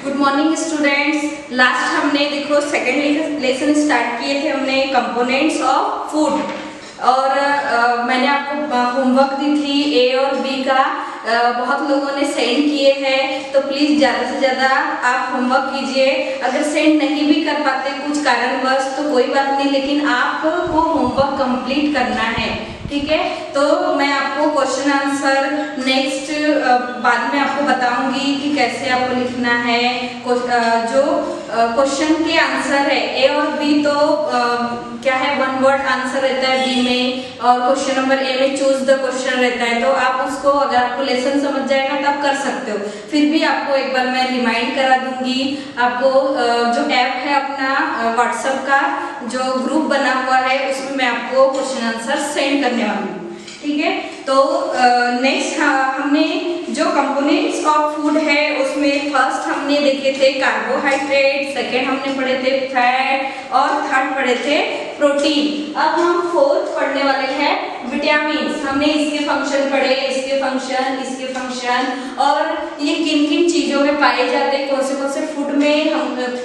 Good morning students. Last हमने देखो second lesson start किए थे हमने कंपोनेंट्स ऑफ फूड और मैंने आपको होमवर्क दी थी ए और बी का। बहुत लोगों ने सेंड किए हैं तो प्लीज़ ज़्यादा से ज़्यादा आप होमवर्क कीजिए। अगर सेंड नहीं भी कर पाते कुछ कारणवश तो कोई बात नहीं, लेकिन आपको होमवर्क कंप्लीट करना है, ठीक है। तो मैं आपको क्वेश्चन आंसर नेक्स्ट बाद में आपको बताऊंगी कि कैसे आपको लिखना है। जो क्वेश्चन के आंसर है ए और बी तो क्या है, वन वर्ड आंसर रहता है बी में, और क्वेश्चन नंबर ए में चूज द क्वेश्चन रहता है। तो आप उसको अगर आपको लेसन समझ जाएगा तो आप कर सकते हो। फिर भी आपको एक बार मैं रिमाइंड करा दूंगी। आपको जो ऐप है अपना व्हाट्सएप का जो ग्रुप बना हुआ है उसमें मैं आपको क्वेश्चन आंसर सेंड करने वाली हूँ, ठीक है। तो नेक्स्ट हमने जो कंपोनेंट्स ऑफ फूड है उसमें फर्स्ट हमने देखे थे कार्बोहाइड्रेट, सेकेंड हमने पढ़े थे फैट और थर्ड पढ़े थे प्रोटीन। अब हम फोर्थ पढ़ने वाले हैं विटामिन। हमने इसके फंक्शन पढ़े, इसके फंक्शन और ये किन किन चीजों में पाए जाते हैं, कौन से फूड में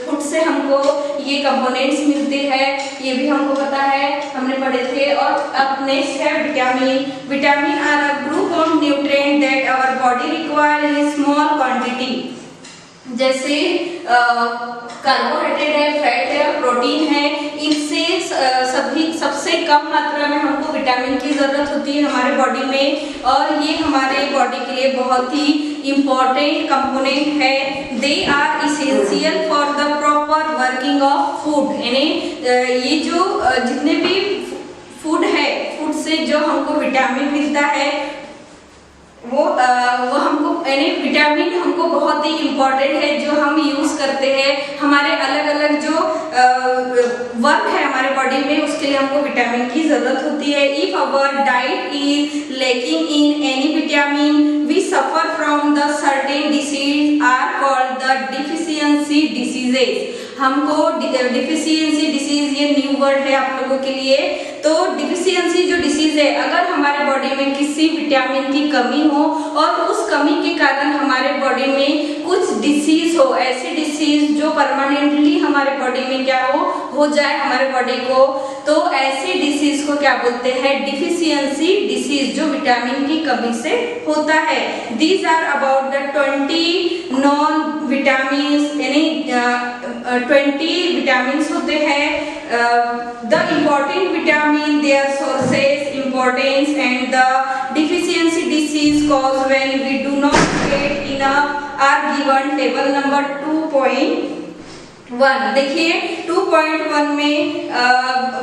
फूड से हमको ये कंपोनेंट्स मिलते हैं, ये भी हमको पता है, हमने पढ़े थे। और अब नेक्स्ट है vitamin. Vitamins are a group of nutrient that our body require in small quantity. जैसे कार्बोहाइड्रेट है, फैट है, प्रोटीन है, इनसे सबसे कम मात्रा में हमको विटामिन की जरूरत होती है हमारे बॉडी में, और ये हमारे बॉडी के लिए बहुत ही इम्पोर्टेंट कंपोनेंट है। They are essential for the proper working of food. यानी ये जो जितने भी फूड है, फूड से जो हमको विटामिन मिलता है वो हमको यानी विटामिन हमको बहुत ही इम्पोर्टेंट है, जो हम यूज करते हैं हमारे अलग अलग जो वर्क है हमारे बॉडी में, उसके लिए हमको विटामिन की जरूरत होती है। If our diet is lacking in any vitamin we suffer from the certain disease are called the deficiency diseases. हमको डिफिशियंसी डिसीज ये न्यू वर्ड है आप लोगों के लिए। तो डिफिशियंसी जो डिसीज है, अगर हमारे बॉडी में किसी विटामिन की कमी हो और उस कमी के कारण हमारे बॉडी में कुछ डिसीज हो, ऐसी डिसीज जो परमानेंटली हमारे बॉडी में क्या हो जाए हमारे बॉडी को, तो ऐसी डिसीज को क्या बोलते हैं, डिफिशियंसी डिसीज, जो विटामिन की कमी से होता है। These are about the 20 known vitamin, यानी 20 विटामिन होते हैं। The important vitamin, their sources, importance and the deficiency disease caused when we do not get enough are given table number 2.1। देखिए 2.1 में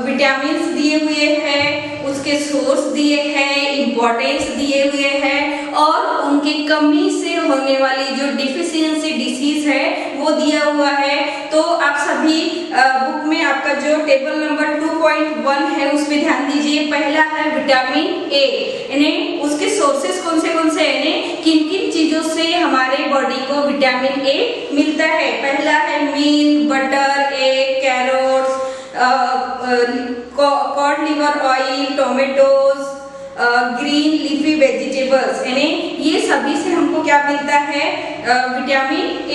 विटामिन दिए हुए हैं, उसके सोर्स दिए हैं, इम्पोर्टेंस दिए हुए हैं और उनकी कमी से होने वाली जो डिफिशियंसी डिसीज है वो दिया हुआ है। तो आप सभी बुक में आपका जो टेबल नंबर 2.1 है उस पर ध्यान दीजिए। पहला है विटामिन ए, यानी उसके सोर्सेस कौन से यानी किन किन चीजों से हमारे बॉडी को विटामिन ए मिलता है। पहला है milk, butter, egg, carrots, cod liver oil, tomatoes, green leafy vegetables, यानी ये सभी से हमको क्या मिलता है, विटामिन ए।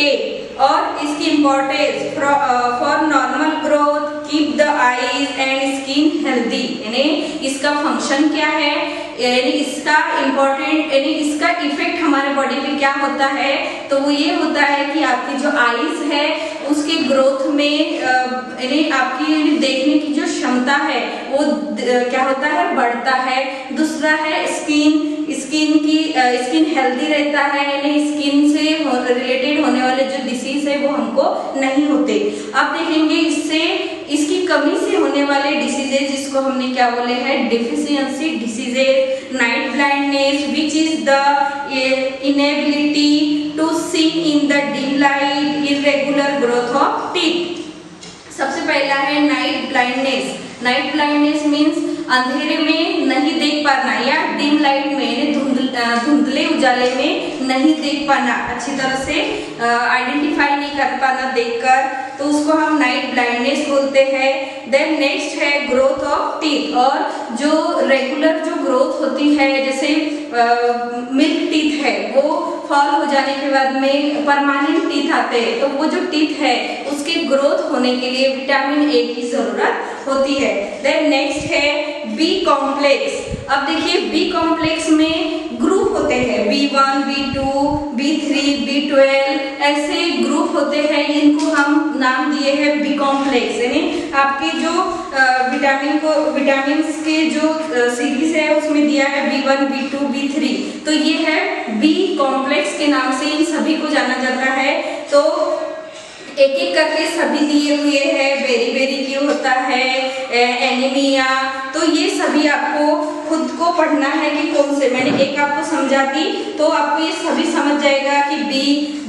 और इसकी importance for normal growth, keep the eyes and skin healthy, यानी इसका फंक्शन क्या है, यानी इसका इम्पोर्टेंट, यानी इसका इफेक्ट हमारे बॉडी पे क्या होता है, तो वो ये होता है कि आपकी जो आईज है उसके ग्रोथ में, यानी आपकी देखने की जो क्षमता है वो क्या होता है, बढ़ता है। दूसरा है स्किन हेल्दी रहता है, यानी स्किन से रिलेटेड होने वाले जो डिसीज है वो हमको नहीं होते। अब देखेंगे इसकी कमी से होने वाले डिसीजेज, जिसको हमने क्या बोले हैं, deficiency diseases. Night blindness which is the inability to see in the dim light, irregular growth of teeth. सबसे पहला है night blindness. Night blindness means अंधेरे में नहीं देख पाना, या डिम लाइट में धुंधले उजाले में नहीं देख पाना, अच्छी तरह से आइडेंटिफाई नहीं कर पाना देखकर, तो उसको हम नाइट ब्लाइंडनेस बोलते हैं। देन नेक्स्ट है ग्रोथ ऑफ टीथ, और जो रेगुलर जो ग्रोथ होती है, जैसे मिल्क टीथ है, वो फॉल हो जाने के बाद में परमानेंट टीथ आते हैं, तो वो जो टीथ है उसके ग्रोथ होने के लिए विटामिन ए की जरूरत होती है। देन नेक्स्ट है बी कॉम्प्लेक्स। अब देखिए बी कॉम्प्लेक्स में ग्रुप होते हैं, B1, B2, B3, B12 ऐसे ग्रुप होते हैं, इनको हम नाम दिए हैं बी कॉम्प्लेक्स। यानी आपके जो विटामिन के जो सीरीज है उसमें दिया है B1, B2, B3, तो ये है बी कॉम्प्लेक्स के नाम से इन सभी को जाना जाता है। तो एक एक करके सभी दिए हुए हैं, बेरी क्यों होता है, एनीमिया, तो ये सभी आपको खुद को पढ़ना है कि कौन से, मैंने एक आपको समझा दी तो आपको ये सभी समझ जाएगा कि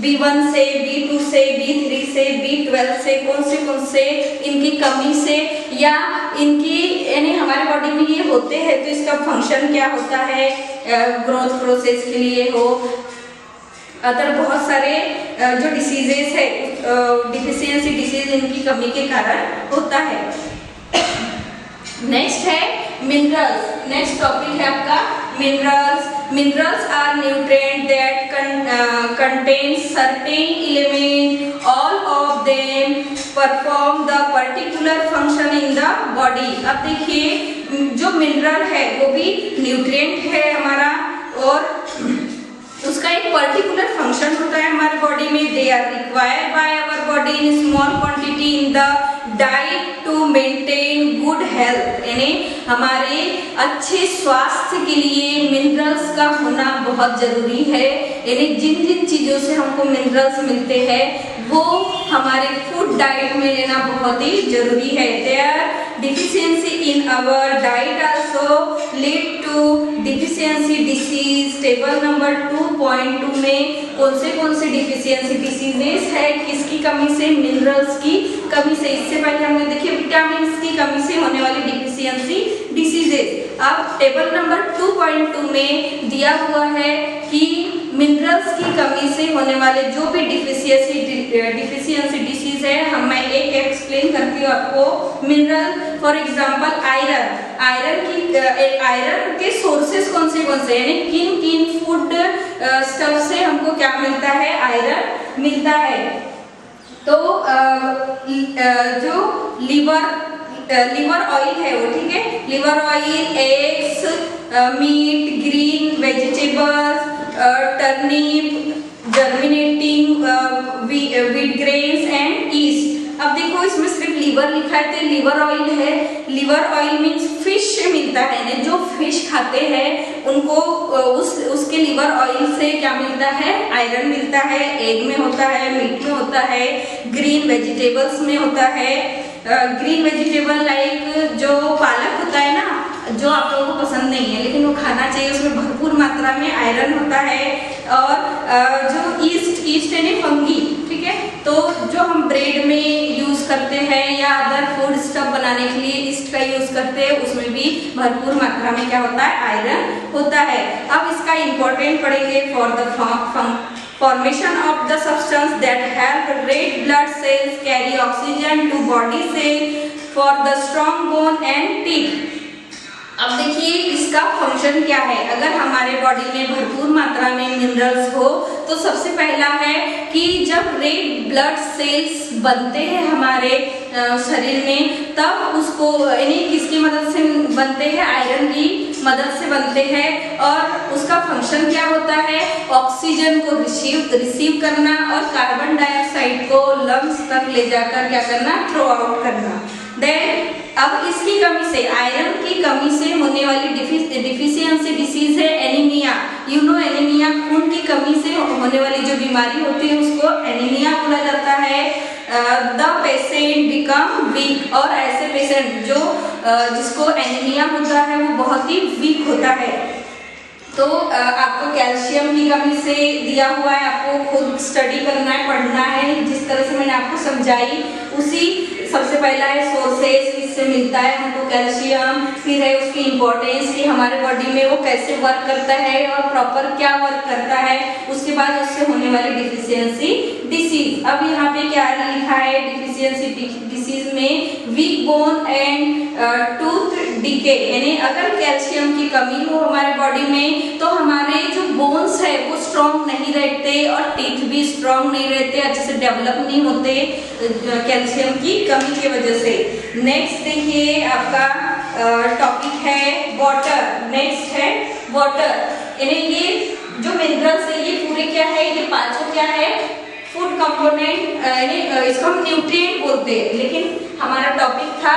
B1 से, B2 से, B3 से, B12 से कौन से इनकी कमी से या इनकी यानी हमारे बॉडी में ये होते हैं, तो इसका फंक्शन क्या होता है, ग्रोथ प्रोसेस के लिए हो, अदर बहुत सारे जो डिसीजेस है, डिफिशियंसी डिसीज इनकी कमी के कारण होता है। नेक्स्ट है मिनरल्स। नेक्स्ट टॉपिक है आपका minerals. Minerals are nutrient that contain certain element, all of them perform the particular function in the body. अब देखिए जो मिनरल है वो भी न्यूट्रिएंट है हमारा, और उसका एक पर्टिकुलर फंक्शन होता है हमारे बॉडी में। They are required by our body in small quantity in the diet to maintain good health. यानी हमारे अच्छे स्वास्थ्य के लिए मिनरल्स का होना बहुत जरूरी है। यानी जिन जिन चीजों से हमको मिनरल्स मिलते हैं वो हमारे फूड डाइट में लेना बहुत ही जरूरी है। Their deficiency in our diet also lead to deficiency disease. Table number 2.2 में कौन से डिफिशियंसी डिसीजेस है, किसकी कमी से, मिनरल्स की कमी से। इससे पहले हमने देखिए विटामिन की कमी से होने वाली डिफिशियंसी डिसीजेस। अब टेबल नंबर 2.2 में दिया हुआ है कि मिनरल्स की कमी से होने वाले जो भी डिफिशियंसी डिसीज है, मैं एक एक्सप्लेन करती हूँ आपको। मिनरल फॉर एग्जांपल आयरन के सोर्सेस कौन से यानी किन किन फूड स्टफ से हमको क्या मिलता है, आयरन मिलता है। तो जो लिवर ऑयल है वो, ठीक है, liver oil, eggs, meat, green vegetables, turnip, germinating wheat grains and yeast. अब देखो इसमें सिर्फ लिवर लिखा है तो लिवर ऑयल है। लिवर ऑयल मीन्स फिश से मिलता है, जो फिश खाते हैं उनको उसके लिवर ऑयल से क्या मिलता है, आयरन मिलता है। एग में होता है, मीट में होता है, ग्रीन वेजिटेबल्स में होता है। ग्रीन वेजिटेबल लाइक जो पालक होता है ना, जो आप लोगों को पसंद नहीं है लेकिन वो खाना चाहिए, उसमें भरपूर मात्रा में आयरन होता है। और जो ईस्ट यानी फंगी, ठीक है, तो जो हम ब्रेड में यूज करते हैं या अदर फूड स्टफ बनाने के लिए ईस्ट का यूज करते हैं, उसमें भी भरपूर मात्रा में क्या होता है, आयरन होता है। अब इसका इंपॉर्टेंट पढ़ेंगे for the formation of the substance that help red blood cells carry oxygen to body cells for the strong bone and teeth। अब देखिए इसका फंक्शन क्या है। अगर हमारे बॉडी में भरपूर मात्रा में मिनरल्स हो तो सबसे पहला है कि जब रेड ब्लड सेल्स बनते हैं हमारे शरीर में, तब उसको यानी किसकी मदद से बनते हैं, आयरन की मदद से बनते हैं। और उसका फंक्शन क्या होता है, ऑक्सीजन को रिसीव करना और कार्बन डाइऑक्साइड को लंग्स तक ले जाकर क्या करना, थ्रो आउट करना। देन अब इसकी कमी से, आयरन की कमी से होने वाली डिफिशियंसी डिसीज है एनीमिया। एनीमिया खून की कमी से होने वाली जो बीमारी होती है उसको एनीमिया बोला जाता है। द पेशेंट बिकम वीक, और ऐसे पेशेंट जो जिसको एनीमिया होता है वो बहुत ही वीक होता है। तो आपको कैल्शियम की कमी से दिया हुआ है, आपको खुद स्टडी करना है, पढ़ना है। जिस तरह से मैंने आपको समझाई उसी सबसे पहला है सोर्सेस, इससे मिलता है हमको कैल्शियम। फिर है उसकी इम्पोर्टेंस कि हमारे बॉडी में वो कैसे वर्क करता है और प्रॉपर क्या वर्क करता है। उसके बाद उससे होने वाली डिफिशियंसी डिसीज। अब यहाँ पे क्या लिखा है डिफिशियंसी डिसीज में weak bone and tooth decay, यानी अगर कैल्शियम की कमी हो हमारे बॉडी में तो हमारे जो बोन्स है वो स्ट्रॉन्ग नहीं रहते और टीथ भी स्ट्रॉन्ग नहीं रहते, अच्छे से डेवलप नहीं होते कैल्शियम की कमी की वजह से। नेक्स्ट देखिए आपका टॉपिक है वाटर। नेक्स्ट है वाटर, यानी ये जो मिनरल्स है ये पूरे क्या है, ये पांचों क्या है फूड कंपोनेंट, यानी इसको हम न्यूट्रिएंट बोलते हैं, लेकिन हमारा टॉपिक था